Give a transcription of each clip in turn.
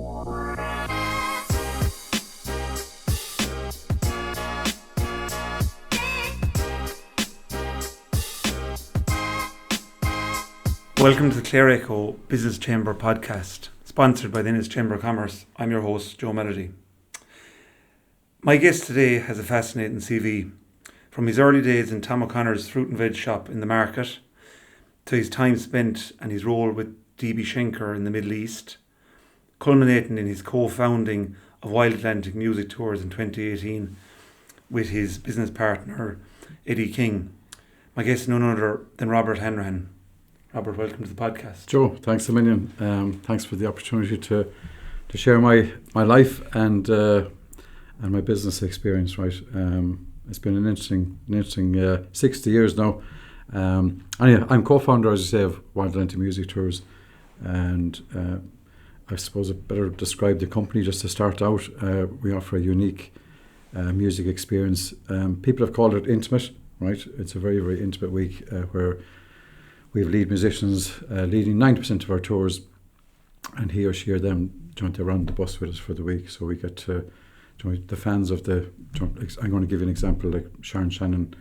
Welcome to the Clare Echo Business Chamber podcast, sponsored by the Ennis Chamber of Commerce. I'm your host, Joe Melody. My guest today has a fascinating CV. From his early days in Tom O'Connor's fruit and veg shop in the market, to his time spent and his role with D.B. Schenker in the Middle East, culminating in his co-founding of Wild Atlantic Music Tours in 2018 with his business partner, Eddie King. My guest is none other than Robert Hanrahan. Robert, welcome to the podcast. Joe, thanks a million. Thanks for the opportunity to share my life and my business experience. Right, it's been an interesting 60 years now. I'm co-founder, as you say, of Wild Atlantic Music Tours, and I suppose I better describe the company just to start out. We offer a unique music experience. People have called it intimate. Right, it's a very, very intimate week where we have lead musicians leading 90% of our tours, and he or she or them joint around the bus with us for the week. So we get to join the fans of the. I'm going to give you an example, like Sharon Shannon,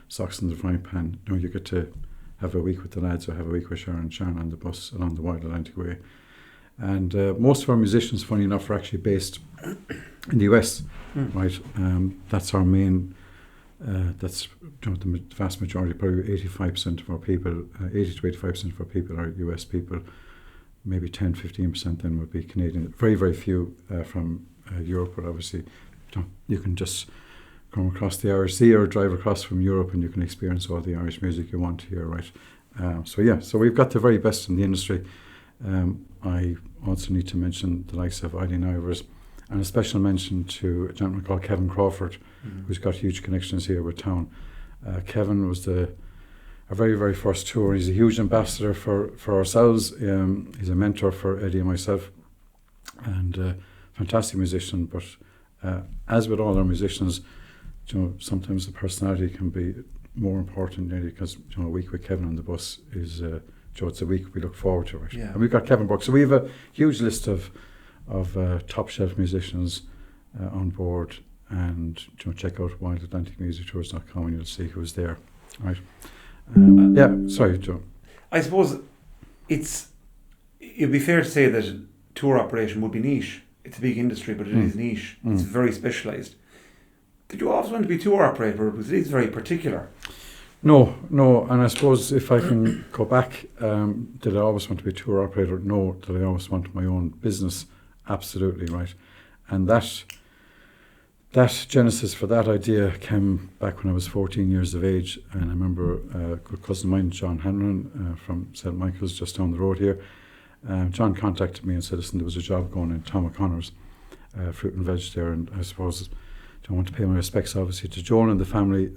Socks in the Frying Pan. You get to have a week with the lads, or have a week with Sharon on the bus along the Wild Atlantic Way. And most of our musicians, funny enough, are actually based in the US. Right? That's our main. That's the vast majority, probably 85% of our people, 80 to 85% of our people are US people. Maybe 10-15% then would be Canadian. Very, very few from Europe, but obviously you can just come across the Irish Sea or drive across from Europe and you can experience all the Irish music you want to hear, right? So we've got the very best in the industry. I also need to mention the likes of Eileen Ivers, and a special mention to a gentleman called Kevin Crawford, who's got huge connections here with town. Kevin was our very, very first tour. He's a huge ambassador for ourselves. He's a mentor for Eddie and myself, and fantastic musician. But as with all our musicians, sometimes the personality can be more important, really, because a week with Kevin on the bus is it's a week we look forward to, right? Yeah. And we've got Kevin Burke. So we have a huge list of top shelf musicians on board, and check out wildatlanticmusictours.com and you'll see who's there, right? Sorry, Joe. I suppose it'd be fair to say that tour operation would be niche. It's a big industry, but it is niche. It's very specialised. Did you always want to be tour operator? Because it is very particular. No, and I suppose if I can go back, did I always want to be a tour operator? No. Did I always want my own business? Absolutely, right. And that genesis for that idea came back when I was 14 years of age, and I remember a good cousin of mine, John Hanrahan, from St. Michael's just down the road here. John contacted me and said, listen, there was a job going in Tom O'Connor's fruit and veg there, and I suppose I want to pay my respects obviously to Joan and the family.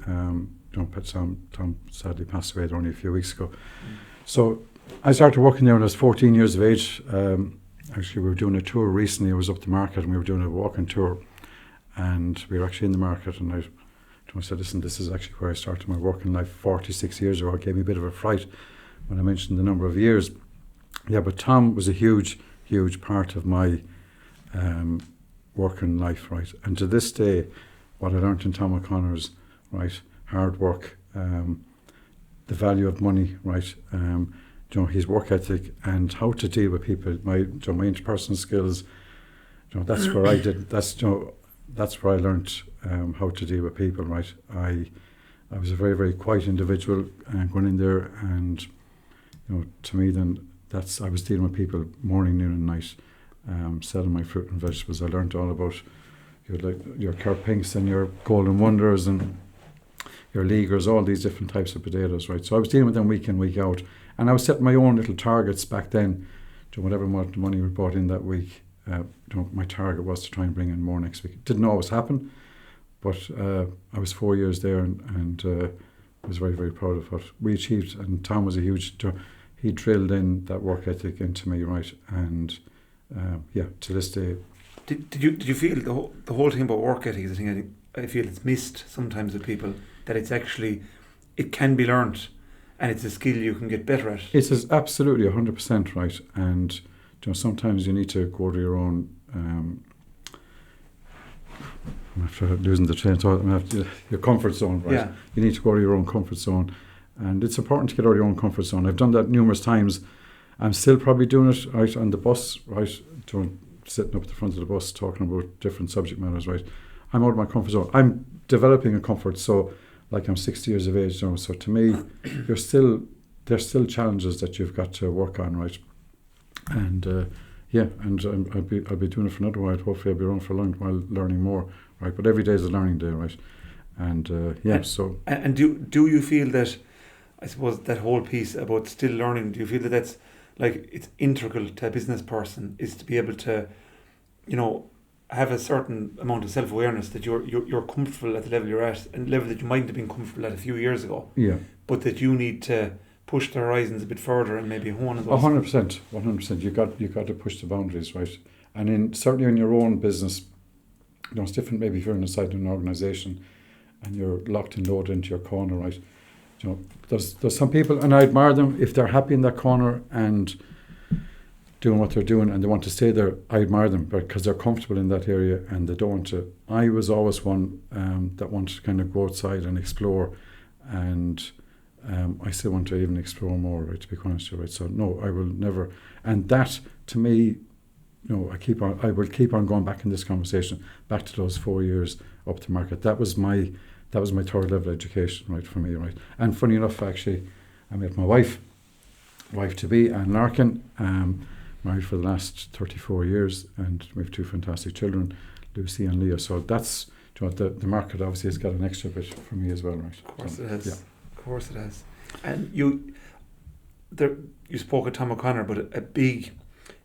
Tom sadly passed away there only a few weeks ago. So I started working there when I was 14 years of age. Actually, we were doing a tour recently. I was up the market and we were doing a walking tour, and we were actually in the market, and I said, listen, this is actually where I started my working life 46 years ago. It gave me a bit of a fright when I mentioned the number of years. Yeah, but Tom was a huge, huge part of my working life, right? And to this day, what I learned in Tom O'Connor's, right, hard work, the value of money, right, his work ethic and how to deal with people, my interpersonal skills, that's where I did. That's where I learned how to deal with people. Right, I was a very, very quiet individual, going in there, and to me then I was dealing with people morning, noon, and night, selling my fruit and vegetables. I learned all about your Kerpinks and your Golden Wonders and your Leaguers, all these different types of potatoes. Right, so I was dealing with them week in, week out. And I was setting my own little targets back then. Whatever money we brought in that week, my target was to try and bring in more next week. It didn't always happen, but I was 4 years there, and I was very, very proud of what we achieved. And Tom was he drilled in that work ethic into me, right? And to this day. Did you feel the whole thing about work ethic is a thing I feel it's missed sometimes with people, that it can be learnt, and it's a skill you can get better at? It is absolutely 100% right. And sometimes you need to go to your own. I'm after losing the train of thought. Your comfort zone, right? Yeah. You need to go to your own comfort zone, and it's important to get out of your own comfort zone. I've done that numerous times. I'm still probably doing it right on the bus, right? Sitting up at the front of the bus talking about different subject matters, right? I'm out of my comfort zone. I'm developing a comfort, so like I'm 60 years of age now. So to me, there's still challenges that you've got to work on, right? And I'll be doing it for another while. Hopefully, I'll be around for a long while, learning more, right? But every day is a learning day, right? And And do you feel that, I suppose, that whole piece about still learning? Do you feel that that's like it's integral to a business person, is to be able to, have a certain amount of self-awareness that you're comfortable at the level you're at, and the level that you mightn't have been comfortable at a few years ago. Yeah. But that you need to push the horizons a bit further and maybe hone those. 100%. You got to push the boundaries, right? And certainly in your own business, it's different. Maybe if you're inside an organisation and you're locked and loaded into your corner, right? There's some people, and I admire them if they're happy in that corner and doing what they're doing and they want to stay there. I admire them because they're comfortable in that area and they don't want to. I was always one that wanted to kind of go outside and explore, and I still want to even explore more, right, to be honest with you, right? So no, I will never. And that, to me, I will keep on going back in this conversation back to those 4 years up to market. That was my third level education, right, for me, right? And funny enough, actually, I met my wife to be, Anne Larkin, married for the last 34 years, and we have 2 fantastic children, Lucy and Leah. So that's, the market obviously has got an extra bit for me as well, right? Of course it has. Yeah. Of course it has. And you spoke of Tom O'Connor, but a big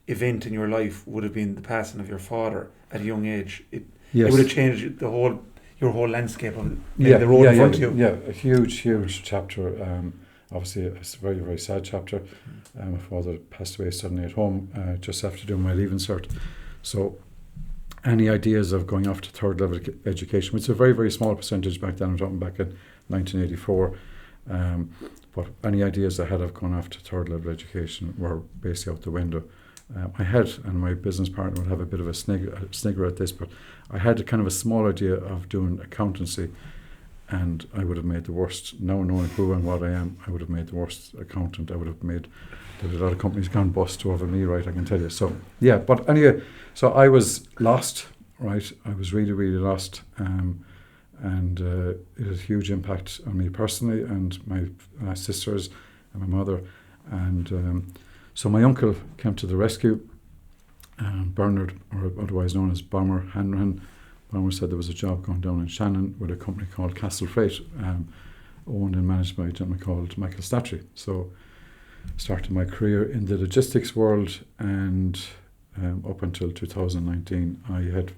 event in your life would have been the passing of your father at a young age. It would have changed your whole landscape of the road in front of you. Yeah, a huge chapter. Obviously, it's a very, very sad chapter. My father passed away suddenly at home just after doing my leaving cert. So any ideas of going off to third level education, which is a very, very small percentage back then, I'm talking back in 1984, but any ideas I had of going off to third level education were basically out the window. I had, and my business partner would have a bit of a snigger at this, but I had a kind of a small idea of doing accountancy, and I would have made the worst. Now knowing who and what I am, I would have made the worst accountant. There was a lot of companies gone bust over me, right, I can tell you. So, yeah, but anyway, so I was lost, right? I was really, really lost, and it had a huge impact on me personally and my sisters and my mother. And so my uncle came to the rescue, Bernard, or otherwise known as Bomber Hanrahan. Bomber said there was a job going down in Shannon with a company called Castle Freight, owned and managed by a gentleman called Michael Statry. So started my career in the logistics world, and up until 2019 I had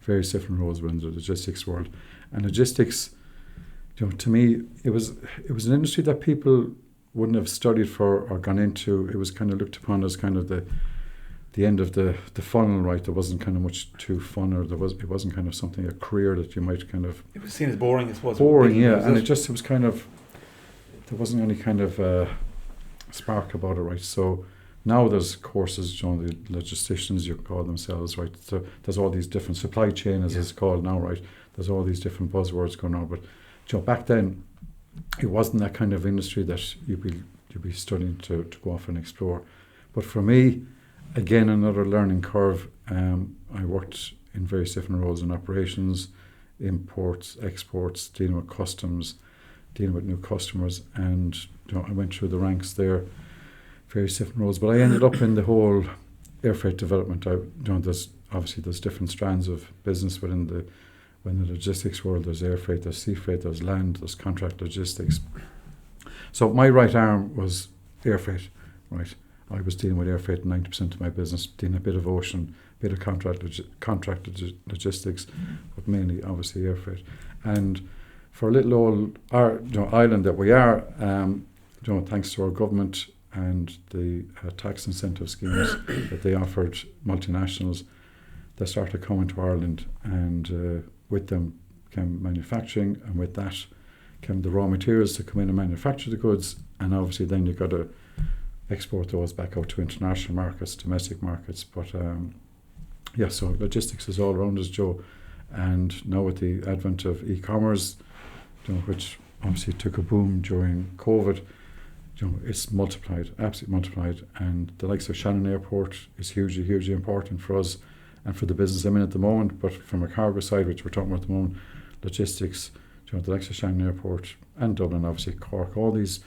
various different roles within the logistics world. And logistics, to me, it was an industry that people wouldn't have studied for or gone into. It was kind of looked upon as kind of the end of the funnel, right? There wasn't kind of much too fun, or it wasn't kind of something, a career that you might kind of... It was seen as boring, I suppose. Boring, yeah. And it was kind of... There wasn't any kind of spark about it, right? So now there's courses, the logisticians, you call themselves, right? So there's all these different supply chain, as it's called now, right? There's all these different buzzwords going on. But back then, it wasn't that kind of industry that you'd be studying to go off and explore. But for me, again, another learning curve. I worked in various different roles in operations, imports, exports, dealing with customs, dealing with new customers, and I went through the ranks there, various different roles. But I ended up in the whole air freight development. There's different strands of business within the logistics world. There's air freight, there's sea freight, there's land, there's contract logistics. So my right arm was air freight, right? I was dealing with air freight 90% of my business, dealing a bit of ocean, a bit of contract logistics, but mainly obviously air freight. And for a little old island that we are, thanks to our government and the tax incentive schemes that they offered multinationals, they started coming to Ireland, and with them came manufacturing, and with that came the raw materials to come in and manufacture the goods. And obviously then you got to export those back out to international markets, domestic markets. But so logistics is all around us, Joe. And now with the advent of e-commerce, which obviously took a boom during COVID, it's multiplied, absolutely multiplied. And the likes of Shannon Airport is hugely, hugely important for us and for the business I'm in at the moment. But from a cargo side, which we're talking about at the moment, logistics, the likes of Shannon Airport and Dublin, obviously Cork, all these,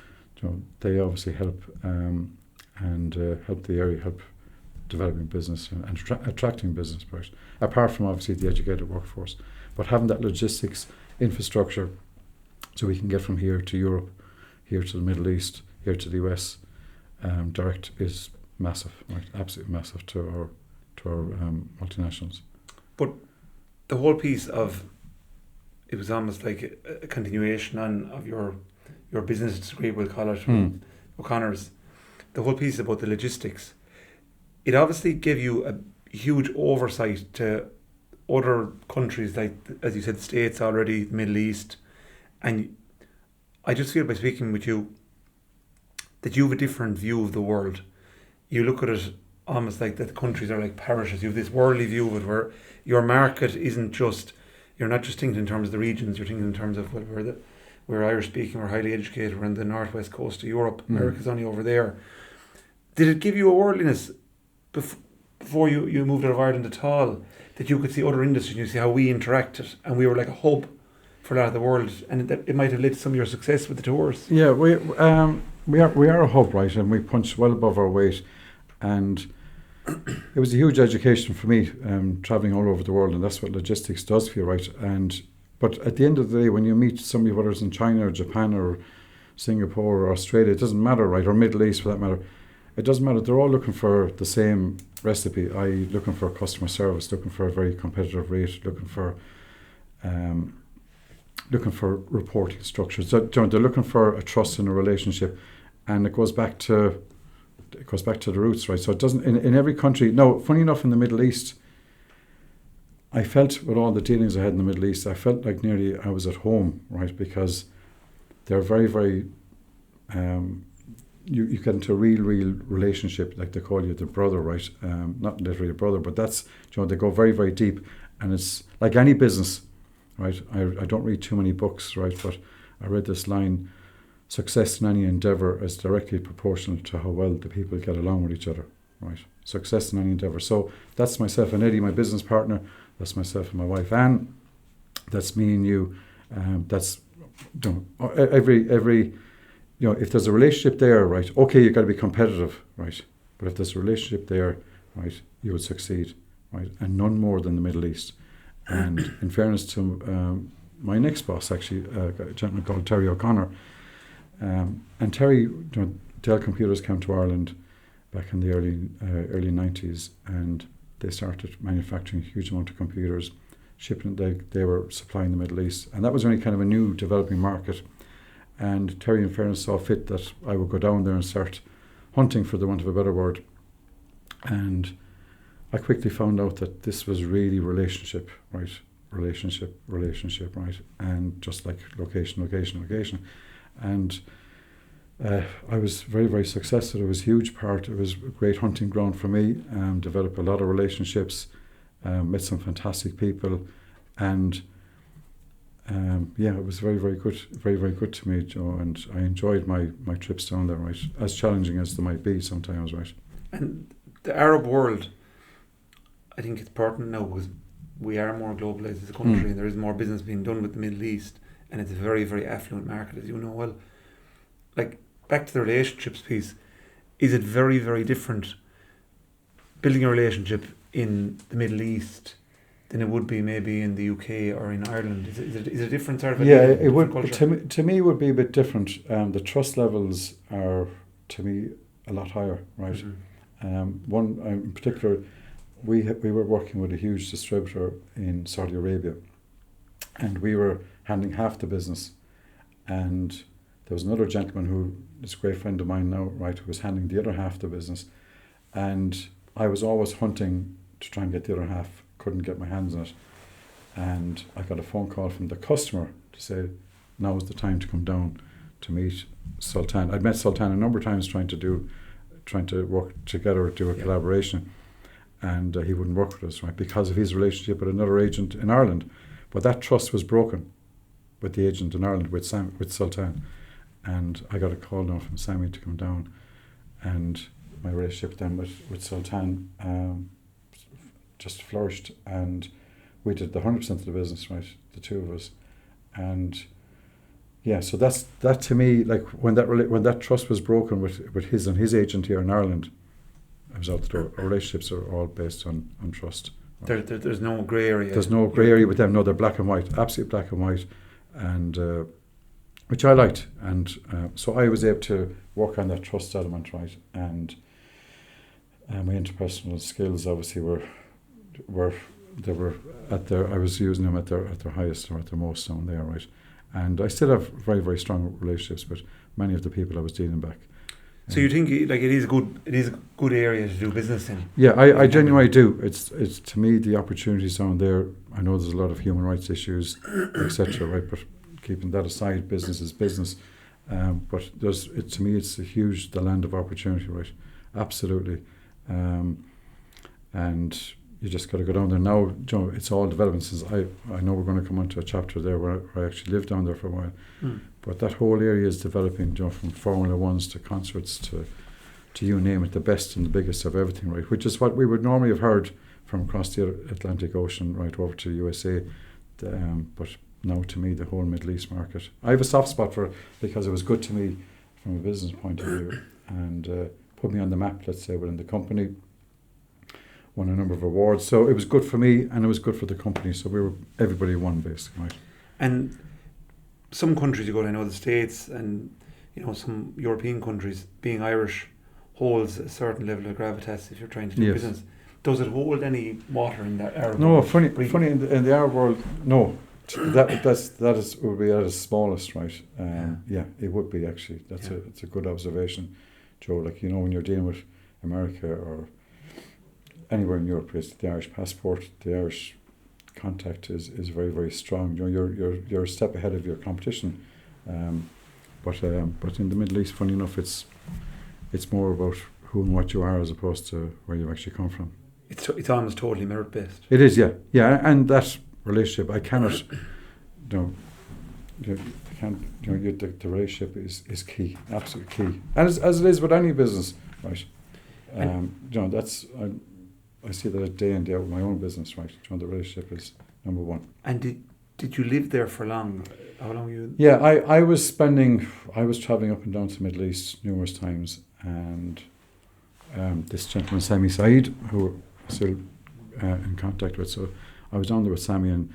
they obviously help and help the area, help developing business and attracting business, right? Apart from obviously the educated workforce. But having that logistics infrastructure so we can get from here to Europe, here to the Middle East, here to the US, direct is massive, right? Absolutely massive to our multinationals. But the whole piece of it was almost like a continuation of your business degree, we'll call it, O'Connor's. The whole piece about the logistics, it obviously gave you a huge oversight to other countries, like, as you said, the States already, the Middle East. And I just feel by speaking with you that you have a different view of the world. You look at it almost like that the countries are like parishes. You have this worldly view of it where your market isn't just, you're not just thinking in terms of the regions, you're thinking in terms of, well, we're Irish speaking, we're highly educated, we're in the northwest coast of Europe, America's only over there. Did it give you a worldliness before you moved out of Ireland at all, that you could see other industries, you see how we interacted, and we were like a hub for a lot of the world, and it might have led to some of your success with the tours? Yeah, we are a hub, right, and we punch well above our weight, and it was a huge education for me, travelling all over the world, and that's what logistics does for you, right? But at the end of the day, when you meet somebody, whether it's in China or Japan or Singapore or Australia, it doesn't matter, right, or Middle East for that matter, it doesn't matter. They're all looking for the same recipe, i.e. looking for customer service, looking for a very competitive rate, looking for reporting structures. So, they're looking for a trust in a relationship, and it goes back to the roots, right? So it doesn't in every country. No, funny enough, in the Middle East, I felt with all the dealings I had in the Middle East, I felt like nearly I was at home, right? Because they're very, very. You get into a real relationship, like they call you the brother, right? Not literally a brother, but that's, they go very, very deep, and it's like any business, right? I don't read too many books, right? But I read this line: success in any endeavour is directly proportional to how well the people get along with each other, right? Success in any endeavour. So that's myself and Eddie, my business partner. That's myself and my wife Anne. That's me and you. That's every. If there's a relationship there, right, okay, you've got to be competitive, right? But if there's a relationship there, right, you would succeed, right? And none more than the Middle East. And in fairness to my next boss, actually, a gentleman called Terry O'Connor, and Terry, Dell Computers came to Ireland back in the early 90s, and they started manufacturing a huge amount of computers, shipping. They were supplying the Middle East, and that was only kind of a new developing market. And Terry, in fairness, saw fit that I would go down there and start hunting, for the want of a better word. And I quickly found out that this was really relationship, right? Relationship, right? And just like location. And I was very, very successful. It was a huge part. It was a great hunting ground for me. Developed a lot of relationships, met some fantastic people, and it was very, very good, very, very good to me, Joe, and I enjoyed my trips down there, right? As challenging as they might be sometimes, right? And the Arab world, I think it's pertinent now because we are more globalised as a country, and there is more business being done with the Middle East, and it's a very, very affluent market, as you know well. Like, back to the relationships piece, is it very, very different building a relationship in the Middle East than it would be maybe in the UK or in Ireland? Is it a different sort of it would culture? To me it would be a bit different. The trust levels are, to me, a lot higher, right? One in particular, we were working with a huge distributor in Saudi Arabia, and we were handling half the business, and there was another gentleman who is a great friend of mine now, right, who was handling the other half of the business, and I was always hunting to try and get the other half. Couldn't get my hands on it, and I got a phone call from the customer to say now is the time to come down to meet Sultan. I'd met Sultan a number of times trying to do trying to work together, do a collaboration, and he wouldn't work with us, right, because of his relationship with another agent in Ireland. But that trust was broken with the agent in Ireland, with Sultan, and I got a call now from Sammy to come down, and my relationship then with Sultan just flourished, and we did the 100% of the business, right, the two of us, and yeah, so that to me, like when that trust was broken with his and his agent here in Ireland, I was out the door. Our relationships are all based on trust. Right? There's no grey area. There's no grey area with them. No, they're black and white, absolute black and white, and which I liked, and so I was able to work on that trust element, right, and my interpersonal skills obviously were at their. I was using them at their highest or at their most down there, right. And I still have very, very strong relationships with many of the people I was dealing back. So you think like it is a good area to do business in? Yeah, I genuinely do. It's to me the opportunities down there. I know there's a lot of human rights issues, etc. Right, but keeping that aside, business is business. But to me it's the land of opportunity, right? Absolutely, and you just got to go down there now. It's all development. Since I know we're going to come onto a chapter there where I actually lived down there for a while. But that whole area is developing, from Formula Ones to concerts to you name it, the best and the biggest of everything, right? Which is what we would normally have heard from across the Atlantic Ocean right over to the USA. But now to me, the whole Middle East market, I have a soft spot for it because it was good to me from a business point of view and put me on the map, let's say, within the company. Won a number of awards, so it was good for me and it was good for the company. So everybody won basically, right? And some countries you go to, I know the States and some European countries, being Irish holds a certain level of gravitas if you're trying to do business. Does it hold any water in that Arab world? No, funny in the Arab world, no. That would be at its smallest, right? Yeah, it would be actually. It's a good observation, Joe. Like when you're dealing with America or anywhere in Europe, the Irish passport, the Irish contact is very, very strong. You're a step ahead of your competition. But in the Middle East, funny enough, it's more about who and what you are as opposed to where you actually come from. It's almost totally merit based. It is, yeah, and that relationship I cannot. The relationship is key, absolutely key, and as it is with any business, right? That's. I see that day in day out with my own business, right? The relationship is number one. And did you live there for long? How long you? Yeah, I was travelling up and down to the Middle East numerous times, and this gentleman Sammy Said, who I'm still in contact with, so I was down there with Sammy, and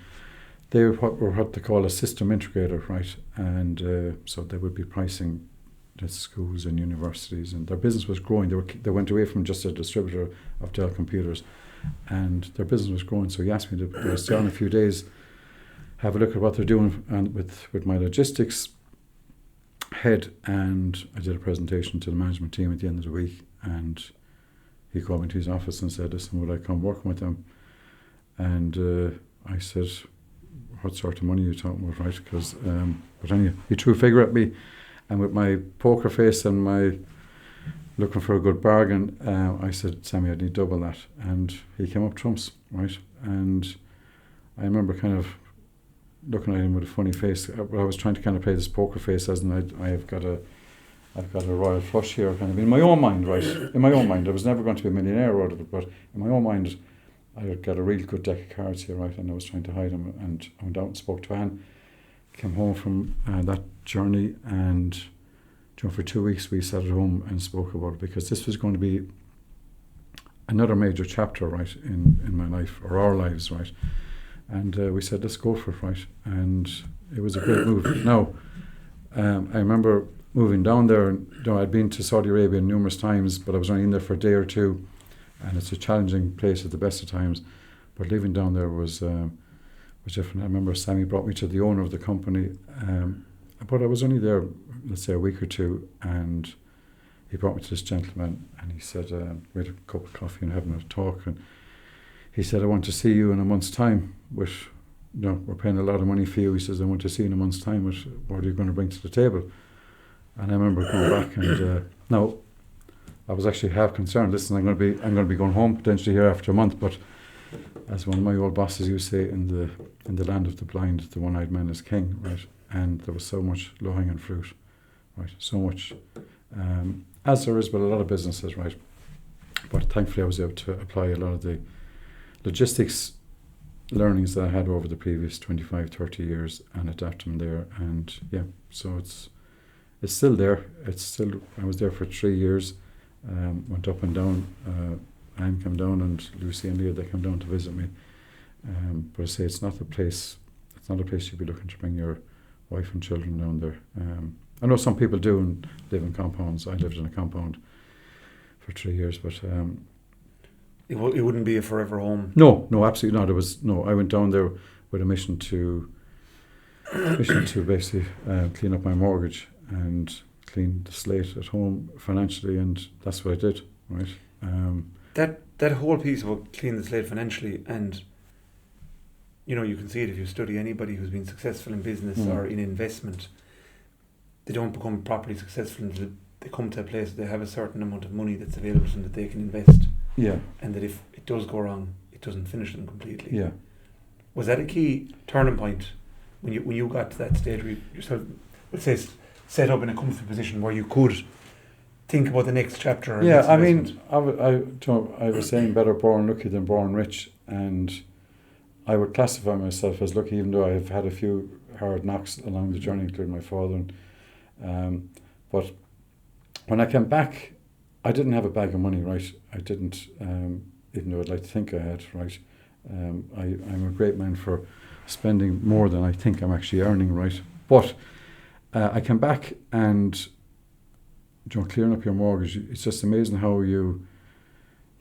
they were what they call a system integrator, right? And so they would be pricing the schools and universities, and their business was growing. They went away from just a distributor of Dell computers, and their business was growing. So he asked me to stay on a few days, have a look at what they're doing, and with my logistics head, and I did a presentation to the management team at the end of the week, and he called me to his office and said, "Listen, would I come working with them?" And I said, "What sort of money are you talking about, right?" Because but anyway, he threw a figure at me. And with my poker face and my looking for a good bargain, I said, "Sammy, I need double that." And he came up trumps, right? And I remember kind of looking at him with a funny face. I was trying to kind of play this poker face as in I've got a royal flush here, kind of in my own mind, right? In my own mind, I was never going to be a millionaire out of it, but in my own mind, I had got a real good deck of cards here, right? And I was trying to hide them, and I went out and spoke to Anne. Came home from that journey, and for 2 weeks we sat at home and spoke about it, because this was going to be another major chapter, right, in my life, or our lives, right. And we said, let's go for it, right. And it was a great move. Now, I remember moving down there, and I'd been to Saudi Arabia numerous times, but I was only in there for a day or two, and it's a challenging place at the best of times. But living down there was different. I remember Sammy brought me to the owner of the company, but I was only there, let's say, a week or two, and he brought me to this gentleman, and he said, we had a cup of coffee and having a talk, and he said, "I want to see you in a month's time with, we're paying a lot of money for you." He says, "I want to see you in a month's time with what are you going to bring to the table?" And I remember going back, and now I was actually half concerned. Listen, I'm going to be going home potentially here after a month. But as one of my old bosses used to say, in the land of the blind, the one-eyed man is king, right? And there was so much low-hanging fruit, right? So much, as there is with a lot of businesses, right? But thankfully, I was able to apply a lot of the logistics learnings that I had over the previous 25, 30 years and adapt them there. And yeah, so it's still there. I was there for 3 years. Went up and down. Anne came down, and Lucy and Leah, they came down to visit me. But I say it's not a place you'd be looking to bring your wife and children down there. I know some people do and live in compounds. I lived in a compound for 3 years, but it wouldn't be a forever home. No, absolutely not. I went down there with a mission to basically clean up my mortgage and clean the slate at home financially, and that's what I did, right? That whole piece about clean the slate financially, and you can see it if you study anybody who's been successful in business or in investment. They don't become properly successful until they come to a place where they have a certain amount of money that's available to them that they can invest. Yeah. And that if it does go wrong, it doesn't finish them completely. Yeah. Was that a key turning point when you got to that stage where you yourself, let's say, set up in a comfortable position where you could think about the next chapter? Yeah, I mean, I was saying better born lucky than born rich, and I would classify myself as lucky, even though I have had a few hard knocks along the journey, including my father. But when I came back, I didn't have a bag of money, right? I didn't, even though I'd like to think I had, right? I'm a great man for spending more than I think I'm actually earning, right? But I came back, and clearing up your mortgage, it's just amazing how you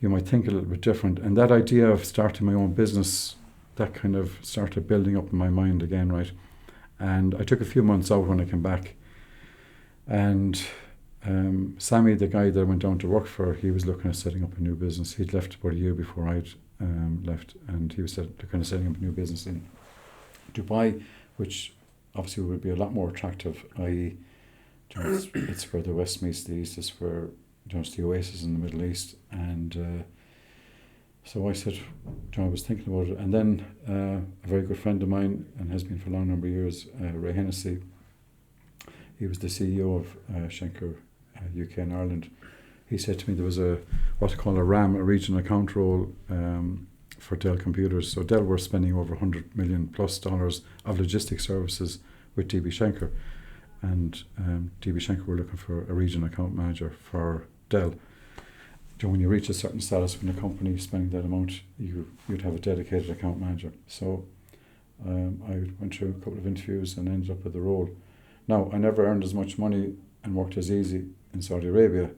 might think a little bit different. And that idea of starting my own business, that kind of started building up in my mind again, right? And I took a few months out when I came back. And Sammy, the guy that I went down to work for, he was looking at setting up a new business. He'd left about a year before I'd left, and he was looking at setting up a new business in Dubai, which obviously would be a lot more attractive, i.e., it's where the West meets the East, it's where it's the oasis in the Middle East. And so I said, I was thinking about it. And then a very good friend of mine, and has been for a long number of years, Ray Hennessy, he was the CEO of Schenker UK and Ireland. He said to me there was what they call a RAM, a regional account role for Dell Computers. So Dell were spending over $100 million plus of logistics services with DB Schenker. And DB Schenker were looking for a regional account manager for Dell. When you reach a certain status when a company is spending that amount, you'd have a dedicated account manager. So I went through a couple of interviews and ended up with the role. Now, I never earned as much money and worked as easy in Saudi Arabia.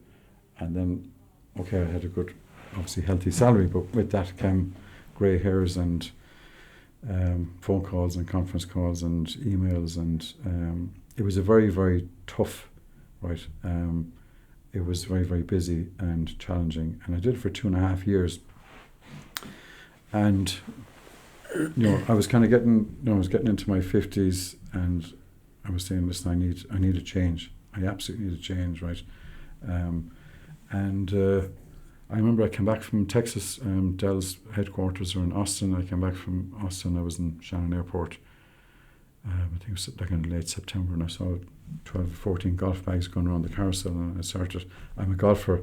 And then, I had a good, obviously healthy salary, but with that came grey hairs and phone calls and conference calls and emails. And it was a very, very tough, right? It was very, very busy and challenging. And I did it for 2.5 years. And, I was kind of getting into my 50s, and I was saying, listen, I need a change. I absolutely need a change, right? I remember I came back from Texas. Dell's headquarters are in Austin. I came back from Austin. I was in Shannon Airport. I think it was like in late September, and I saw 12, 14 golf bags going around the carousel, and I started. I'm a golfer,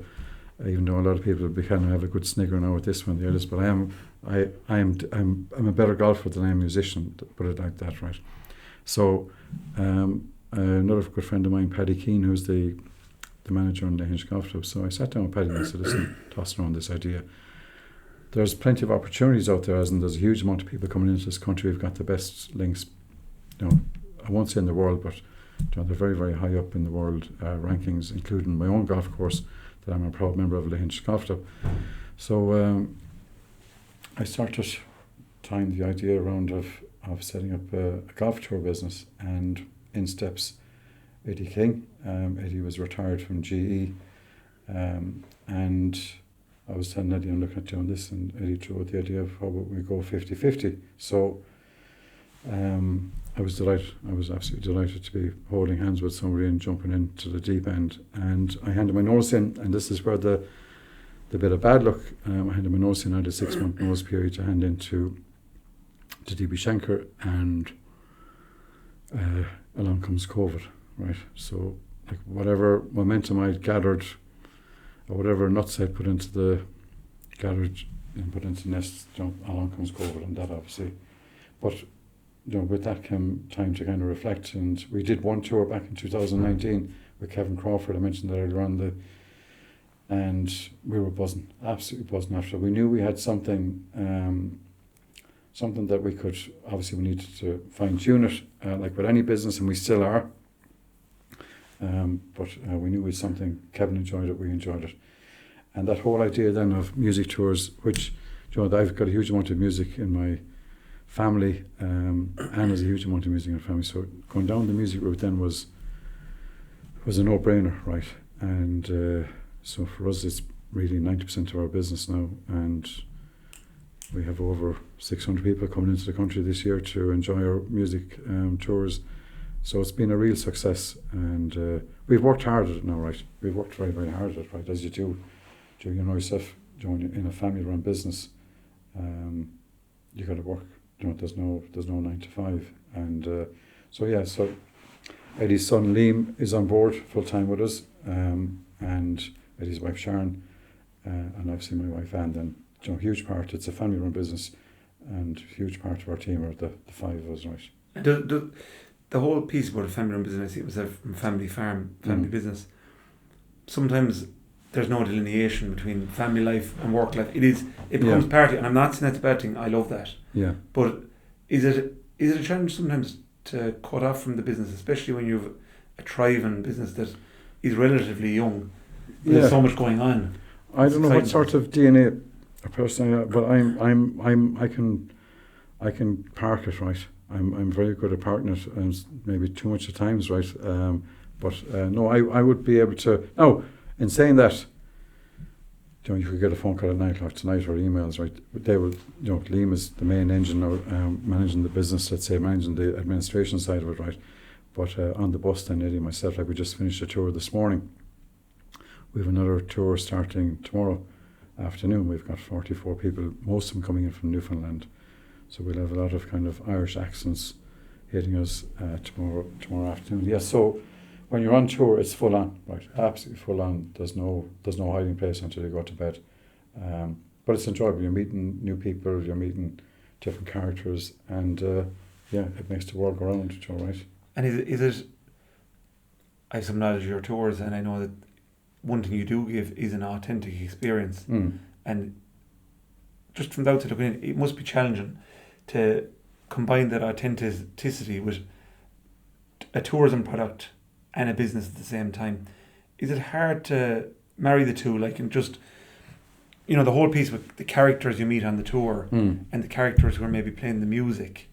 even though a lot of people will be kind of have a good snigger now with this one, the others. But I'm a better golfer than I am a musician. To put it like that, right? So another good friend of mine, Paddy Keane, who's the manager on the Hinge Golf Club. So I sat down with Paddy and I said, listen, tossing around this idea. There's plenty of opportunities out there, and there's a huge amount of people coming into this country. We've got the best links, I won't say in the world, but they're very, very high up in the world rankings, including my own golf course that I'm a proud member of, the Hinge Golf Club. So I started tying the idea around of setting up a golf tour business, and in steps Eddie King. Eddie was retired from GE, and I was telling Eddie I'm looking at doing this, and Eddie threw out the idea of how about we go 50-50. So I was delighted. I was absolutely delighted to be holding hands with somebody and jumping into the deep end. And I handed my notice in, and this is where the bit of bad luck. I handed my notice in. I had a 6-month notice period to hand into DB Schenker, and along comes COVID, right? So, like, whatever momentum I'd gathered, or whatever nuts I'd put into the gathered and put into nests, along comes COVID, and that obviously. But with that came time to kind of reflect, and we did one tour back in 2019 with Kevin Crawford. I mentioned that earlier on, and we were buzzing, absolutely buzzing after. We knew we had something that we could, obviously we needed to fine tune it, like with any business, and we still are. But we knew we had something. Kevin enjoyed it, we enjoyed it. And that whole idea then of music tours, which, I've got a huge amount of music in my family, and there's a huge amount of music in our family. So going down the music route then was a no-brainer, right? And so for us, it's really 90% of our business now, and we have over 600 people coming into the country this year to enjoy our music tours. So it's been a real success, and we've worked hard at it now, right? We've worked very, very hard at it, right? As you do, yourself, in a family-run business, you got to work. There's no 9 to 5, and so Eddie's son Liam is on board full time with us, and Eddie's wife Sharon, and obviously my wife Anne. Then, huge part. It's a family-run business, and huge part of our team are the 5 of us, right? The whole piece about a family-run business, it was a family farm, family business. Sometimes there's no delineation between family life and work life. It becomes party, and I'm not saying that's a bad thing. I love that. Yeah. But is it a challenge sometimes to cut off from the business, especially when you've a thriving business that is relatively young? There's so much going on. I don't know what sort of DNA a person, but I can park it, right. I'm very good at parking it, and maybe too much at times, right. No, I would be able to. Now, in saying that, you could get a phone call at 9 o'clock tonight or emails, right? They will, Liam is the main engine, or managing the business, let's say, managing the administration side of it, right? But on the bus, then Eddie and myself, like, we just finished a tour this morning. We have another tour starting tomorrow afternoon. We've got 44 people, most of them coming in from Newfoundland. So we'll have a lot of kind of Irish accents hitting us tomorrow afternoon. Yeah, so when you're on tour, it's full on, right? Absolutely full on. There's no hiding place until you go to bed. But it's enjoyable. You're meeting new people. You're meeting different characters, and it makes the world go round. Right? And is it? I have some knowledge of your tours, and I know that one thing you do give is an authentic experience. And just from the outset looking in, it must be challenging to combine that authenticity with a tourism product and a business at the same time. Is it hard to marry the two, like, and just, the whole piece with the characters you meet on the tour and the characters who are maybe playing the music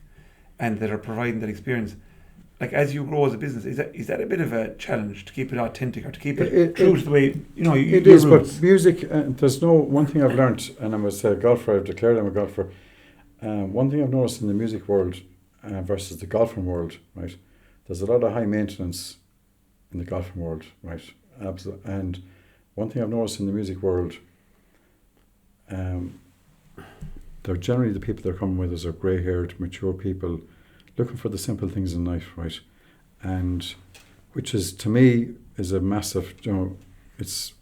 and that are providing that experience? Like, as you grow as a business, is that a bit of a challenge to keep it authentic, or to keep it true to the way, it is, roots? But music, there's no, one thing I've learned, and I'm a golfer, I've declared I'm a golfer. One thing I've noticed in the music world versus the golfing world, right? There's a lot of high maintenance in the golfing world, right? Absolutely. And one thing I've noticed in the music world, they're generally, the people they're coming with us are grey-haired, mature people looking for the simple things in life, right? And which is, to me, is a massive, it's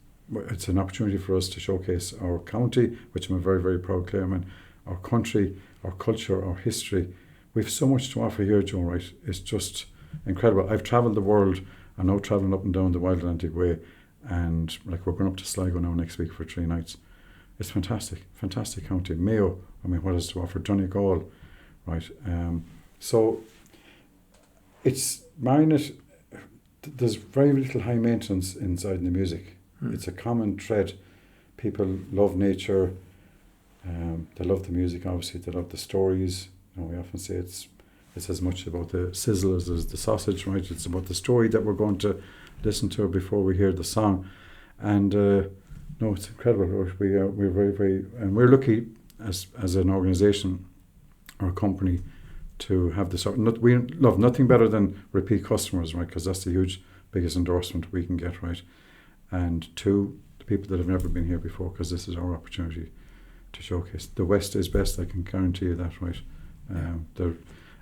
an opportunity for us to showcase our county, which I'm a very, very proud Clareman, our country, our culture, our history. We have so much to offer here, Joe, right? It's just incredible. I've travelled the world. I'm now travelling up and down the Wild Atlantic Way, and like, we're going up to Sligo now next week for 3 nights. It's fantastic county. Mayo, what is to offer? Donegal, right? So it's marionette. There's very little high maintenance inside the music. It's a common thread. People love nature. They love the music, obviously. They love the stories. We often say it's as much about the sizzle as the sausage, right? It's about the story that we're going to listen to before we hear the song. And it's incredible. We're very, very, and we're lucky as an organisation or a company to have this. We love nothing better than repeat customers, right? Because that's the biggest endorsement we can get, right? And two, the people that have never been here before, because this is our opportunity to showcase. The West is best, I can guarantee you that, right?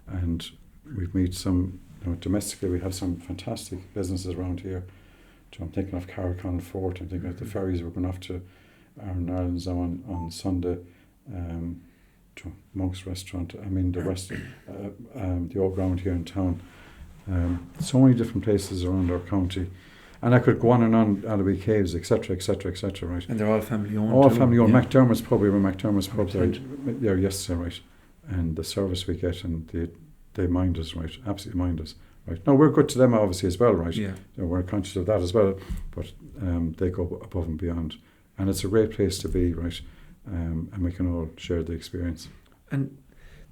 And we've met some, domestically we have some fantastic businesses around here. I'm thinking of Carrickon Fort, I'm thinking of the ferries. We're going off to Hanrahan on Sunday. Monk's Restaurant, the West, the old ground here in town. So many different places around our county. And I could go on and on, Alloway Caves, etc., right? And they're all family owned. All family owned. Yeah. McDermott's Pub, we were McDermott's Pub there yesterday, right? And the service we get, and they mind us, right? Absolutely mind us, right? Now, we're good to them, obviously, as well, right? Yeah. We're conscious of that as well, but they go above and beyond. And it's a great place to be, right? And we can all share the experience. And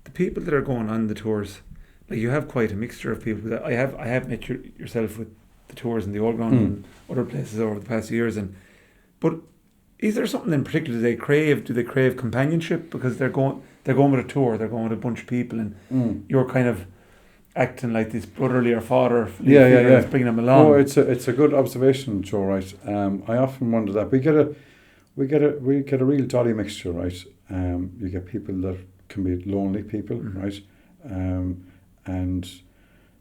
the people that are going on the tours, like you have quite a mixture of people. I have met yourself with the tours in the old ground and other places over the past years. But is there something in particular they crave? Do they crave companionship because they're going with a tour? They're going with a bunch of people, and you're kind of acting like this brotherly or father figure that's bringing them along. Oh, it's a good observation, Joe. Right. I often wonder that we get a real jolly mixture, right? You get people that can be lonely people, right? And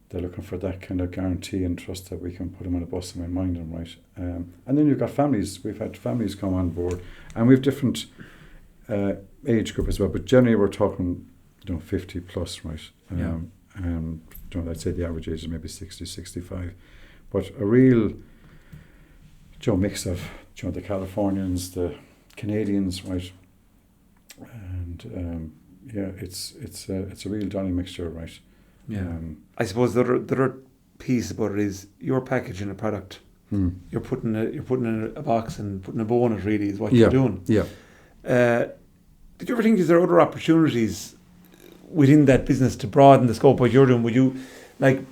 they're looking for that kind of guarantee and trust that we can put them on a bus and we mind them, right? And then you've got families. We've had families come on board, and we've different age group as well. But generally, we're talking, 50 plus, right? And I'd say the average age is maybe 60, 65. But a real, mix of, the Californians, the Canadians, right? And it's a real jolly mixture, right? Yeah. I suppose the other piece about it is you're packaging a product. You're putting in a box and putting a bow on it. Really, is what you're doing. Yeah. Did you ever think is there other opportunities within that business to broaden the scope of what you're doing? Would you, like,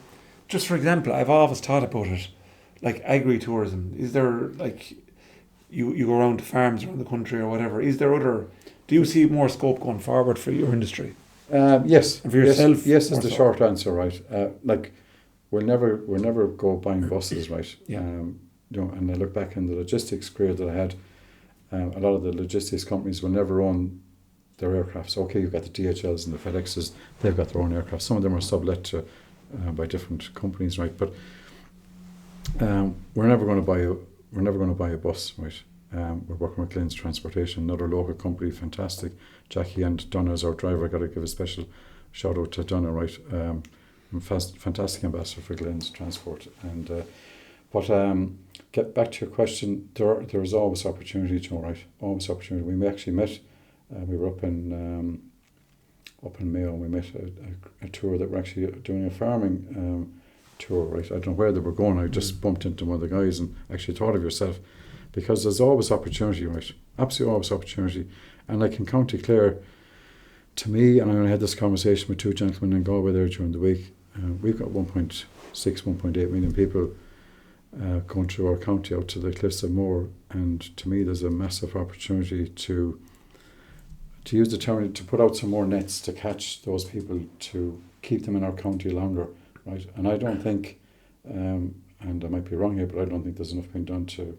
just for example, I've always thought about it, like agri-tourism. Is there, like, you go around to farms around the country or whatever? Is there other? Do you see more scope going forward for your industry? Yes. And for yourself? Yes is the short answer, right? We'll never go buying buses, right? Yeah. And I look back in the logistics career that I had. A lot of the logistics companies will never own their aircrafts. Okay, you've got the DHLs and the FedExes; they've got their own aircraft. Some of them are sublet to by different companies, right? But we're never going to buy a bus, right? We're working with Glenn's Transportation, another local company, fantastic. Jackie and Donna is our driver. I got to give a special shout out to Donna, right? Fantastic ambassador for Glenn's Transport. And get back to your question. There is always opportunity, Joe, right? Always opportunity. We actually met. We were up in Mayo, and we met a tour that we're actually doing a farming tour, right? I don't know where they were going. I just bumped into one of the guys and actually thought of yourself, because there's always opportunity, right? Absolutely always opportunity. And like in County Clare, to me, and I had this conversation with two gentlemen in Galway there during the week, we've got 1.6, 1.8 million people going through our county out to the Cliffs of Moher, and to me there's a massive opportunity to use the term, to put out some more nets to catch those people, to keep them in our county longer, right? And I don't think, and I might be wrong here, but I don't think there's enough being done to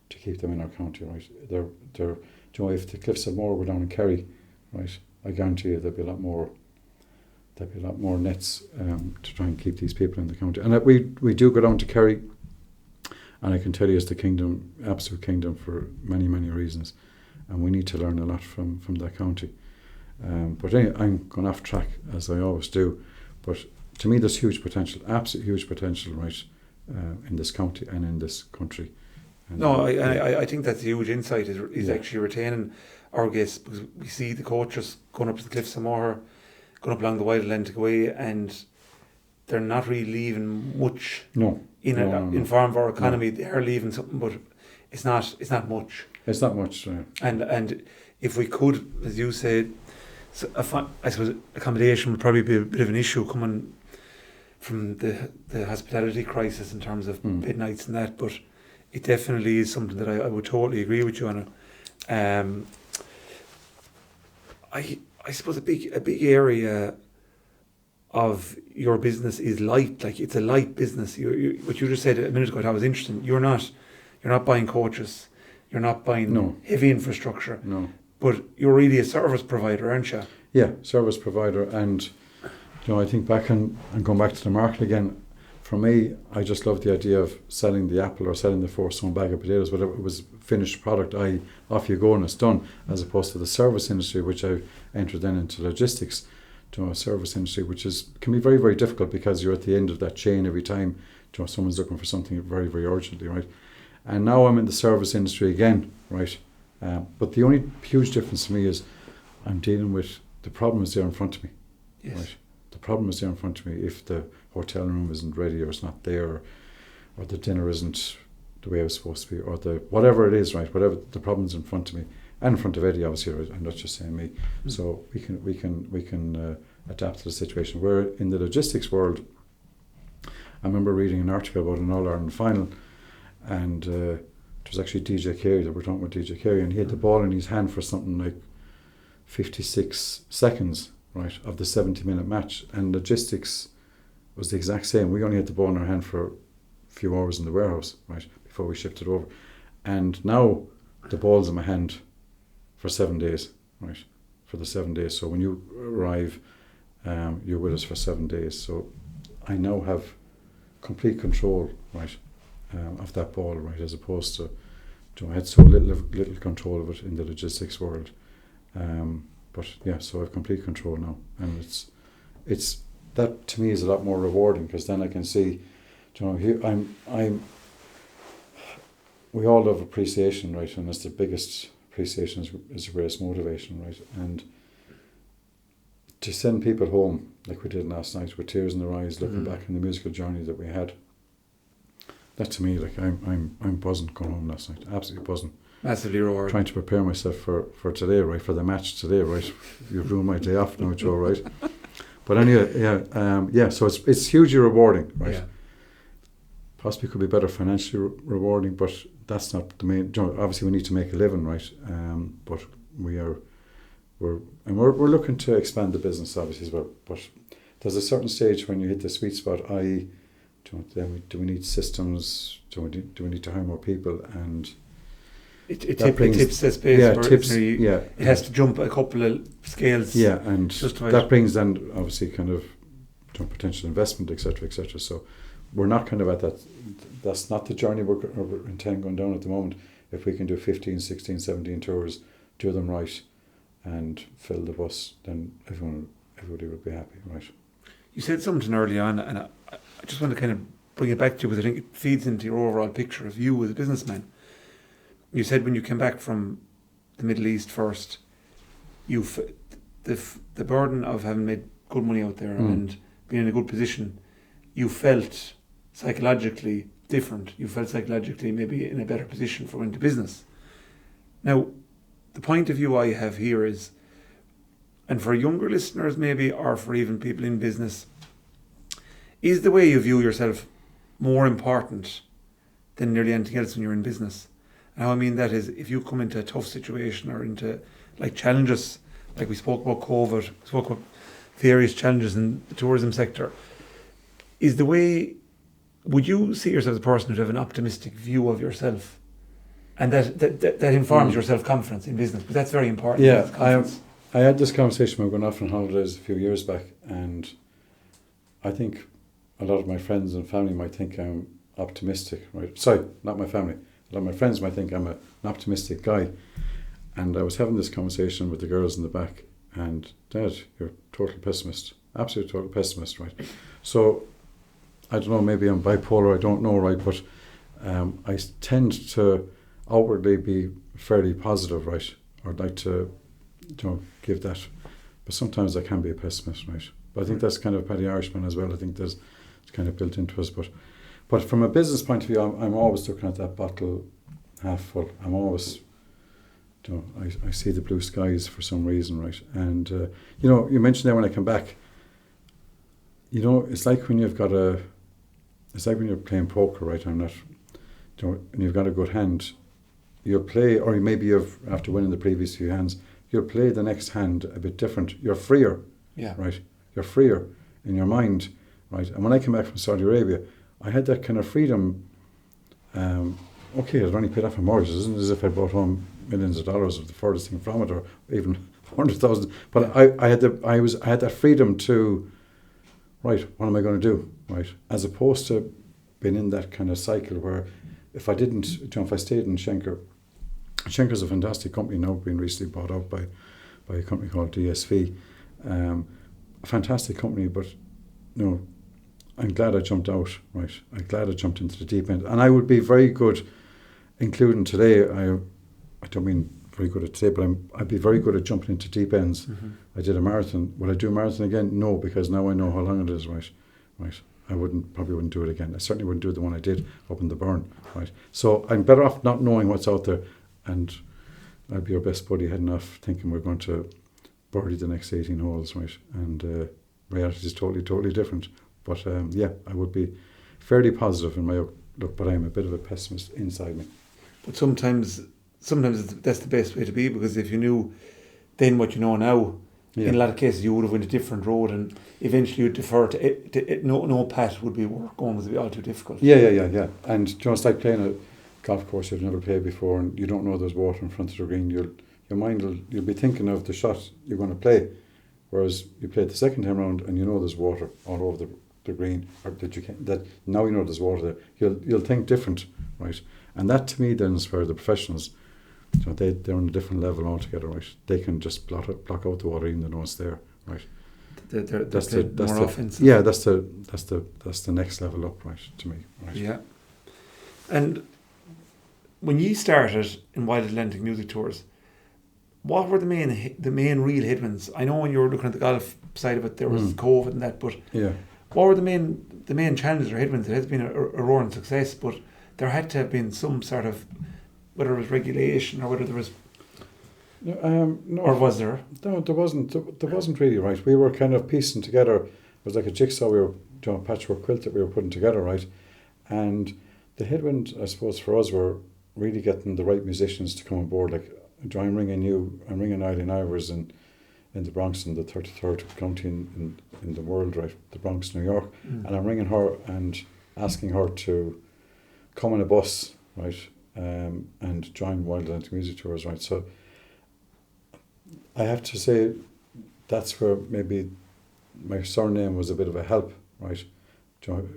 keep them in our county, right? They're if the Cliffs of Moher were down in Kerry, right, I guarantee you there'd be a lot more nets to try and keep these people in the county. And we do go down to Kerry, and I can tell you it's the kingdom, absolute kingdom, for many, many reasons. And we need to learn a lot from that county. But anyway, I'm going off track, as I always do. But to me, there's huge potential, absolute huge potential, right, in this county and in this country. And I think that's a huge insight, is actually retaining our guests, because we see the coaches going up to the Cliffs of Moher, going up along the Wide Atlantic Way, and they're not really leaving much in form of our economy. They are leaving something, but it's not much. It's not much. And if we could, as you said, I suppose accommodation would probably be a bit of an issue coming from the hospitality crisis in terms of bed nights and that, but it definitely is something that I would totally agree with you on. I suppose a big area of your business is light. Like, it's a light business. What you just said a minute ago, I thought was interesting. You're not buying coaches. You're not buying heavy infrastructure. No. But you're really a service provider, aren't you? Yeah, service provider. And, I think back and going back to the market again, for me, I just love the idea of selling the apple or selling the 4-stone bag of potatoes, whatever it was, finished product, off you go and it's done, as opposed to the service industry, which I entered then into logistics, a service industry, which can be very, very difficult because you're at the end of that chain every time, someone's looking for something very, very urgently, right? And now I'm in the service industry again, right? But the only huge difference to me is I'm dealing with the problem is there in front of me, right? The problem is there in front of me. If the hotel room isn't ready or it's not there, or the dinner isn't the way it was supposed to be, or the whatever it is, right? Whatever the problem's in front of me, and in front of Eddie, obviously. I'm not just saying me. So we can adapt to the situation. Where in the logistics world, I remember reading an article about an All-Ireland final, and it was actually DJ Carey. That we're talking about DJ Carey, and he had the ball in his hand for something like 56 seconds, right, of the 70-minute match. And logistics was the exact same. We only had the ball in our hand for a few hours in the warehouse, right, before we shipped it over. And now the ball's in my hand for 7 days, right, for the 7 days. So when you arrive, you're with us for 7 days. So I now have complete control, right, of that ball, right, as opposed to, I had so little control of it in the logistics world. But yeah, so I have complete control now, and it's that to me is a lot more rewarding, because then I can see, here we all love appreciation, right, and it's the biggest appreciation is the greatest motivation, right, and to send people home like we did last night with tears in their eyes, looking back on the musical journey that we had. That to me, like I'm buzzing going home last night, absolutely buzzing. Massively rewarding. Trying to prepare myself for today, right, for the match today, right. You've ruined my day off now, Joe, right. But anyway, yeah. So it's hugely rewarding, right. Yeah. Possibly could be better financially rewarding, but that's not the main. Obviously, we need to make a living, right. But we're looking to expand the business, obviously, as well. But there's a certain stage when you hit the sweet spot. Do we need systems? Do we need to hire more people? And it tips the space. Yeah, it has to jump a couple of scales. Yeah, and that brings then obviously kind of potential investment, etc., etc. So we're not kind of at that. That's not the journey we're intending going down at the moment. If we can do 15, 16, 17 tours, do them right, and fill the bus, then everybody would be happy, right? You said something early on, and I just want to kind of bring it back to you, because I think it feeds into your overall picture of you as a businessman. You said when you came back from the Middle East first, the burden of having made good money out there and being in a good position, you felt psychologically different. You felt psychologically maybe in a better position for into business. Now, the point of view I have here is, and for younger listeners maybe, or for even people in business, is the way you view yourself more important than nearly anything else when you're in business? And how I mean that is, if you come into a tough situation or into like challenges, like we spoke about COVID, we spoke about various challenges in the tourism sector, would you see yourself as a person who'd have an optimistic view of yourself, and that informs your self-confidence in business? Because that's very important. Yeah, I had this conversation when we went off on holidays a few years back, and I think a lot of my friends and family might think I'm optimistic, right? Sorry, not my family. A lot of my friends might think I'm an optimistic guy. And I was having this conversation with the girls in the back, and Dad, you're a total pessimist. Absolute total pessimist, right? So, I don't know, maybe I'm bipolar, I don't know, right? But I tend to outwardly be fairly positive, right? Or like to give that. But sometimes I can be a pessimist, right? But I think that's kind of Paddy Irishman as well. I think it's kind of built into us. But from a business point of view, I'm always looking at that bottle half full. I'm always, I see the blue skies for some reason, right? And, you mentioned there when I come back, it's like when it's like when you're playing poker, right? And you've got a good hand, you'll play, or maybe after winning the previous few hands, you'll play the next hand a bit different. You're freer, right? You're freer in your mind, right? And when I came back from Saudi Arabia, I had that kind of freedom. Okay, I'd only paid off my mortgage. It isn't as if I brought home millions of dollars of the furthest thing from it, or even 100,000. But I had that freedom to, right, what am I going to do, right? As opposed to being in that kind of cycle where if I didn't, if I stayed in Schenker's a fantastic company now, being recently bought out by a company called DSV. A fantastic company, but I'm glad I jumped out, right? I'm glad I jumped into the deep end. And I would be very good, including today, I don't mean very good at today, but I'd be very good at jumping into deep ends. Mm-hmm. I did a marathon. Would I do a marathon again? No, because now I know how long it is, right? I probably wouldn't do it again. I certainly wouldn't do the one I did up in the Burn, right? So I'm better off not knowing what's out there, and I'd be your best buddy heading off thinking we're going to birdie the next 18 holes, right? And reality is totally different. But I would be fairly positive in my outlook, but I'm a bit of a pessimist inside me. But sometimes that's the best way to be, because if you knew then what you know now, in a lot of cases you would have went a different road, and eventually you'd defer to it. No path would be worth going, because it would be all too difficult. Yeah. And it's like playing a golf course you've never played before, and you don't know there's water in front of the green. Your mind you'll be thinking of the shot you're going to play, whereas you play it the second time round and you know there's water all over the green, or that now you know there's water there. You'll think different, right? And that to me then is where the professionals, they're on a different level altogether, right? They can just block out the water even though it's there, right? That's more offensive. Yeah, that's the next level up, right? To me, right? Yeah. And when you started in Wild Atlantic Music Tours, what were the main real headwinds? I know when you were looking at the golf side of it, there was COVID and that, but what were the main challenges or headwinds? It has been a roaring success, but there had to have been some sort of, whether it was regulation or whether there was, no, or was there? No, there wasn't. There wasn't really, right. We were kind of piecing together. It was like a jigsaw. We were doing a patchwork quilt that we were putting together, right. And the headwind, I suppose, for us were really getting the right musicians to come on board. Like, I'm ringing Eileen Ivers in the Bronx, in the 33rd county in the world, right, the Bronx, New York, and I'm ringing her and asking her to come on a bus, right, and join Wild Atlantic Music Tours, right. So I have to say that's where maybe my surname was a bit of a help, right.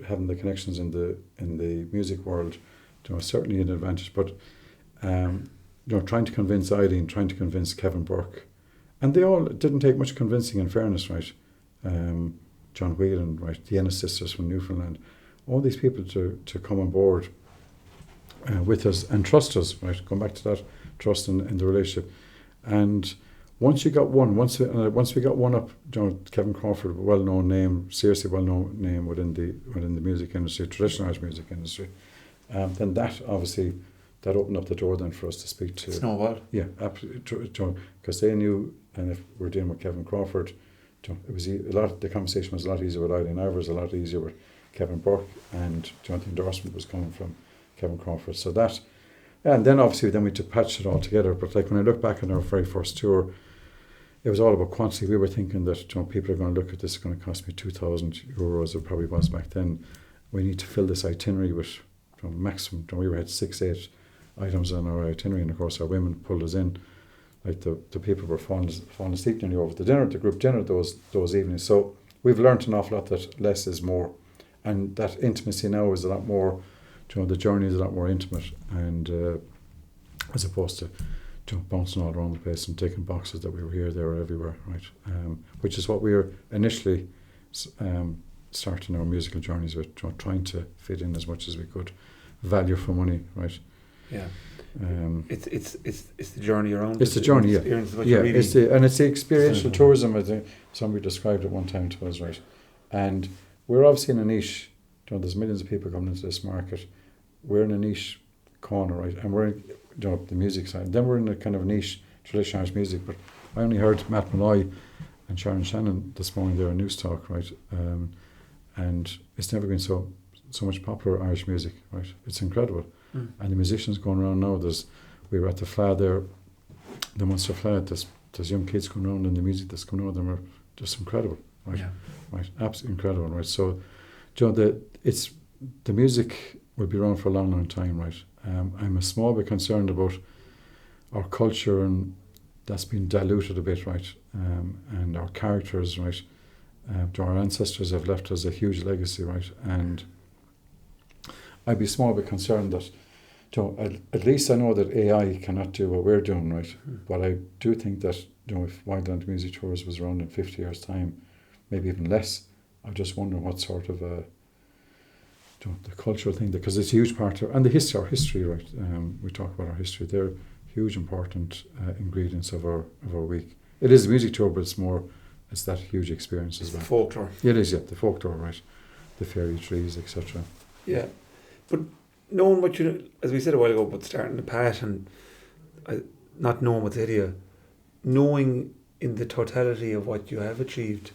Having the connections in the music world, certainly an advantage. But trying to convince Eileen, trying to convince Kevin Burke, and they all, it didn't take much convincing, in fairness, right. John Whelan, right, the Ennis sisters from Newfoundland, all these people to come on board with us and trust us, right. Going back to that trust in the relationship, and once we got one up, Kevin Crawford, a well-known name, seriously well-known name within the music industry, traditional Irish music industry, then that obviously that opened up the door then for us to speak to. Snowball. Yeah, absolutely, because they knew, and if we're dealing with Kevin Crawford, it was the conversation was a lot easier with Eileen Ivers, a lot easier with Kevin Burke, and the endorsement was coming from Kevin Crawford. So that, and then obviously we to patch it all together. But like when I look back on our very first tour, it was all about quantity. We were thinking that people are going to look at this, it's going to cost me €2,000. It probably was back then. We need to fill this itinerary with maximum. We had 6-8 items on our itinerary, and of course our women pulled us in. Like the people were falling asleep nearly over the group dinner those evenings. So we've learnt an awful lot that less is more, and that intimacy now is a lot more. The journey is a lot more intimate, and as opposed to bouncing all around the place and taking boxes that we were here, there, or everywhere, right? Which is what we were initially starting our musical journeys with, trying to fit in as much as we could, value for money, right? Yeah. It's the journey around. It's the journey, yeah. It's the experiential tourism. I think somebody described it one time to us, right? And we're obviously in a niche. There's millions of people coming into this market. We're in a niche corner, right? And we're in, the music side. Then we're in a kind of niche traditional Irish music. But I only heard Matt Malloy and Sharon Shannon this morning there on News Talk, right? And it's never been so much popular Irish music, right? It's incredible. And the musicians going around now, we were at the Fla there, the Munster Fla, there's young kids going around, and the music that's coming out of them are just incredible. right? Yeah. Right, absolutely incredible, right? So, the music will be around for a long, long time, right? I'm a small bit concerned about our culture, and that's been diluted a bit, right? And our characters, right? Our ancestors have left us a huge legacy, right? And I'd be small bit concerned that, at least I know that AI cannot do what we're doing, right? But I do think that, if Wildland Music Tours was around in 50 years' time, maybe even less, I just wonder what sort of the cultural thing, because it's a huge part of, and our history, right? We talk about our history; they're huge, important ingredients of our week. It is a music tour, but it's that huge experience as well. The folk tour. It is, yeah, the folk tour, right? The fairy trees, etc. Yeah, but knowing what as we said a while ago, but starting the path and not knowing what's ahead of you, knowing in the totality of what you have achieved,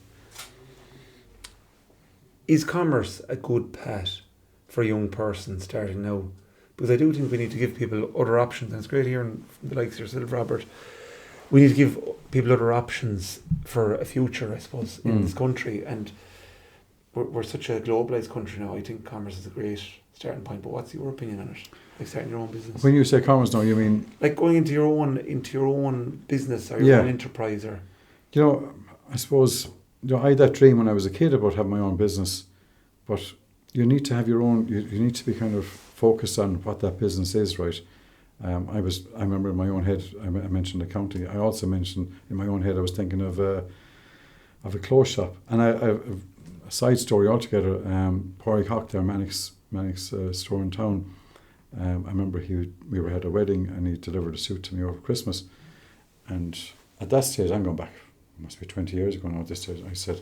is commerce a good path for a young person starting now? Because I do think we need to give people other options, and it's great hearing from the likes of yourself, Robert. We need to give people other options for a future, I suppose, in this country. And we're such a globalised country now. I think commerce is a great starting point. But what's your opinion on it? Like starting your own business. When you say commerce now, you mean like going into your own business or your own enterprise, or I suppose I had that dream when I was a kid about having my own business, but you need to have your own. You need to be kind of focused on what that business is, right? I remember in my own head, I mentioned accounting. I also mentioned in my own head I was thinking of a clothes shop. And a side story altogether. Pádraig Hock there, Mannix store in town. I remember we had a wedding and he delivered a suit to me over Christmas. And at that stage, I'm going back, it must be 20 years ago now at this stage, I said,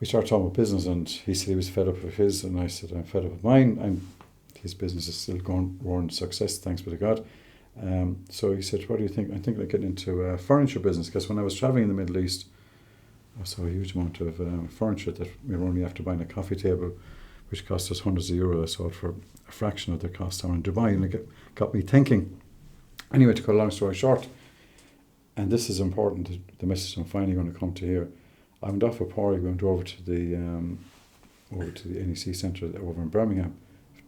we started talking about business, and he said he was fed up with his, and I said, I'm fed up with mine, and his business is still going roaring success, thanks be to God. So he said, what do you think? I think I'm getting into a furniture business, because when I was travelling in the Middle East, I saw a huge amount of furniture that we were only after buying a coffee table, which cost us hundreds of euros. I saw it for a fraction of the cost down in Dubai, and it got me thinking. Anyway, to cut a long story short, and this is important, the message I'm finally going to come to here. I went off with Pádraig, we went over to the NEC Centre over in Birmingham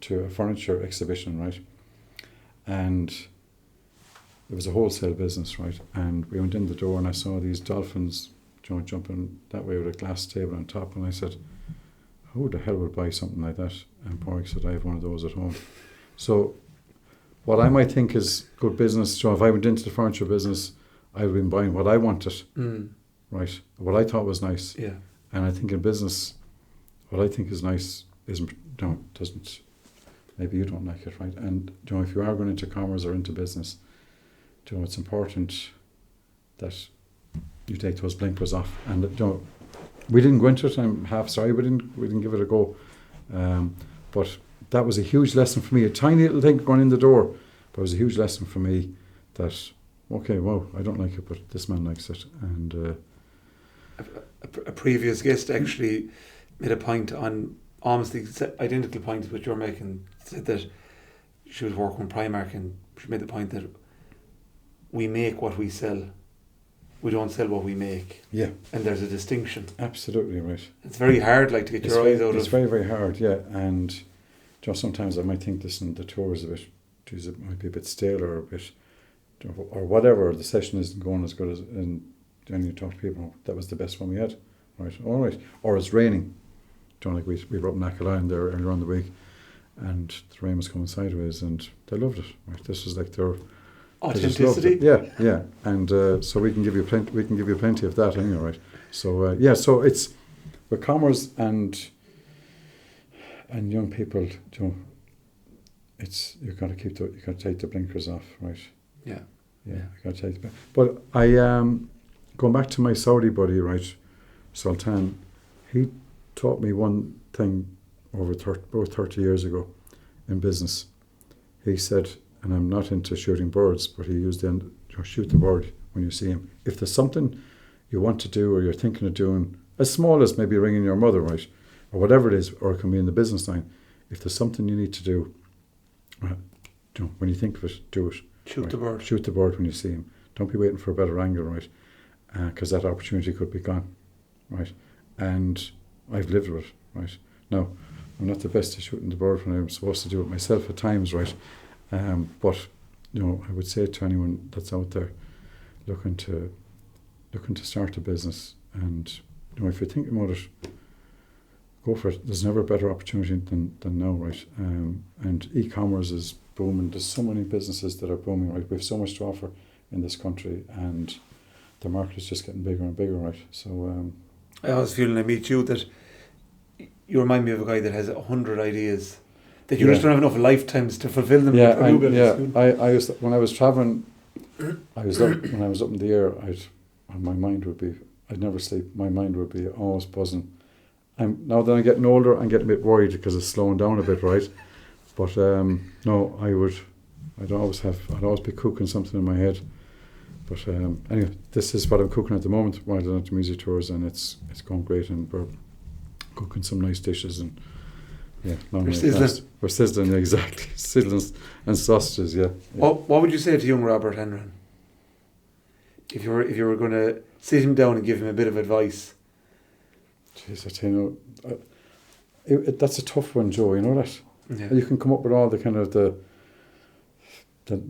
to a furniture exhibition, right? And it was a wholesale business, right? And we went in the door and I saw these dolphins jumping that way with a glass table on top, and I said, who the hell would buy something like that? And Pádraig said, I have one of those at home. So what I might think is good business, if I went into the furniture business, I would have been buying what I wanted, right? What I thought was nice. Yeah. And I think in business, what I think is nice doesn't, maybe you don't like it, right? And if you are going into commerce or into business, it's important that you take those blinkers off. And we didn't go into it. I'm half sorry we didn't give it a go. But that was a huge lesson for me. A tiny little thing going in the door, but it was a huge lesson for me that, okay, wow, I don't like it, but this man likes it. And a previous guest actually made a point on almost the identical point which you're making. Said that she was working in Primark, and she made the point that we make what we sell. We don't sell what we make. Yeah. And there's a distinction. Absolutely right. It's very hard, to get your eyes out of. It's very, very hard, yeah. And sometimes I might think the tour is a bit, it might be a bit stale or a bit, or whatever. The session isn't going as good as, and then you talk to people, that was the best one we had, right? All right. Or it's raining. Like we were up in Ackle there earlier on the week, and the rain was coming sideways, and they loved it. Right. This was like their authenticity. Yeah. And so we can give you plenty. We can give you plenty of that anyway, right? So so it's with commerce and young people. It's you've got to take the blinkers off, right? Yeah. You got to take the. But I going back to my Saudi buddy, right, Sultan, he taught me one thing about 30 years ago in business. He said, and I'm not into shooting birds, but he used the shoot the bird when you see him. If there's something you want to do or you're thinking of doing, as small as maybe ringing your mother, right, or whatever it is, or it can be in the business line, if there's something you need to do, when you think of it, do it. Shoot the bird. Shoot the bird when you see him. Don't be waiting for a better angle, right, because that opportunity could be gone, right. and I've lived with it, right? Now, I'm not the best at shooting the bird when I'm supposed to do it myself at times, right? But I would say to anyone that's out there looking to start a business, and if you're thinking about it, go for it. There's never a better opportunity than now, right? And e-commerce is booming. There's so many businesses that are booming, right? We have so much to offer in this country, and the market is just getting bigger and bigger, right? So I always feel when I meet you that you remind me of a guy that has 100 ideas that you just don't have enough lifetimes to fulfill them. I was when I was traveling. I was up, when I was up in the air. I'd never sleep. My mind would be always buzzing. Now that I'm getting older, I'm getting a bit worried because it's slowing down a bit, right? But no, I'd always be cooking something in my head. But anyway, this is what I'm cooking at the moment while I'm at the music tours, and it's going great, and we're cooking some nice dishes, and we're sizzling. We're sizzling, exactly. Sizzling and sausages, yeah. What would you say to young Robert Hanrahan? If you were going to sit him down and give him a bit of advice? Jeez, I tell you, that's a tough one, Joe. You know that. Yeah. You can come up with all the kind of the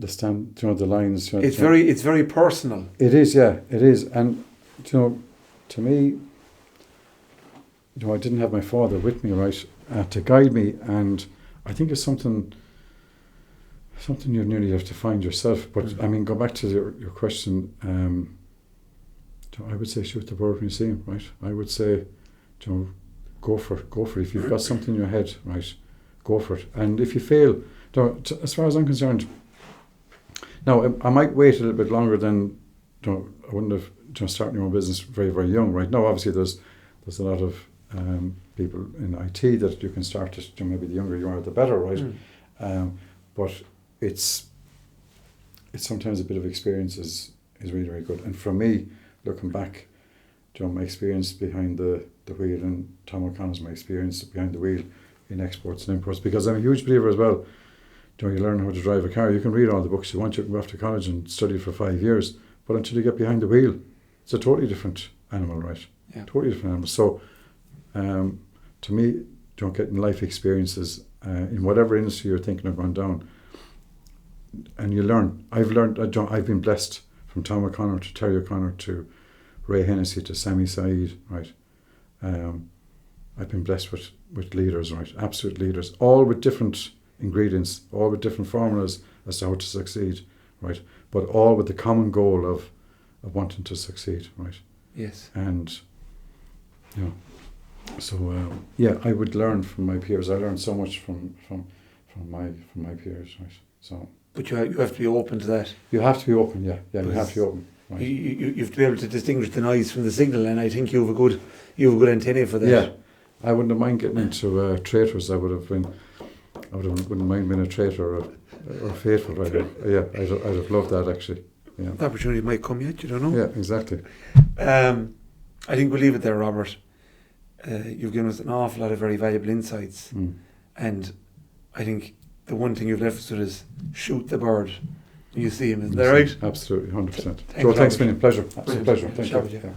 stand, the lines. It's very personal. It is, yeah, it is, and to me, I didn't have my father with me, right, to guide me, and I think it's something you nearly have to find yourself. But I mean, go back to your question. I would say shoot the bird when you see him, right? I would say, go for it. If you've got something in your head, right, go for it. And if you fail, as far as I'm concerned, now I might wait a little bit longer than, I wouldn't have started your own business very, very young, right? Now, obviously, there's a lot of people in IT that you can start at, maybe the younger you are, the better, right? But it's sometimes a bit of experience is really, really good. And for me, looking back, my experience behind the wheel, and Tom O'Connor's my experience behind the wheel in exports and imports, because I'm a huge believer as well. You learn how to drive a car. You can read all the books you want. You can go off to college and study for 5 years, but until you get behind the wheel, it's a totally different animal, right? Yeah. Totally different animal. So, to me, getting life experiences in whatever industry you're thinking of going down, and you learn. I've been blessed from Tom O'Connor to Terry O'Connor to Ray Hennessy to Sammy Saeed, right? I've been blessed with leaders, right? Absolute leaders, all with different ingredients, all with different formulas as to how to succeed, right? But all with the common goal of wanting to succeed, right? Yes. And so I would learn from my peers. I learned so much from my peers, right? So. But you have to be open to that. You have to be open, yeah. You have to be open. Right. You have to be able to distinguish the noise from the signal, and I think you have a good antenna for that. Yeah, I wouldn't have mind getting into traitors. Wouldn't mind being a traitor or faithful, right? Yeah, I'd have loved that actually. Yeah. The opportunity might come yet, you don't know. Yeah, exactly. I think we'll leave it there, Robert. You've given us an awful lot of very valuable insights, and I think the one thing you've left us with is shoot the bird when you see him. Is that right? Absolutely, 100%. Joe, thanks a million. Pleasure. Absolute pleasure. Thank you.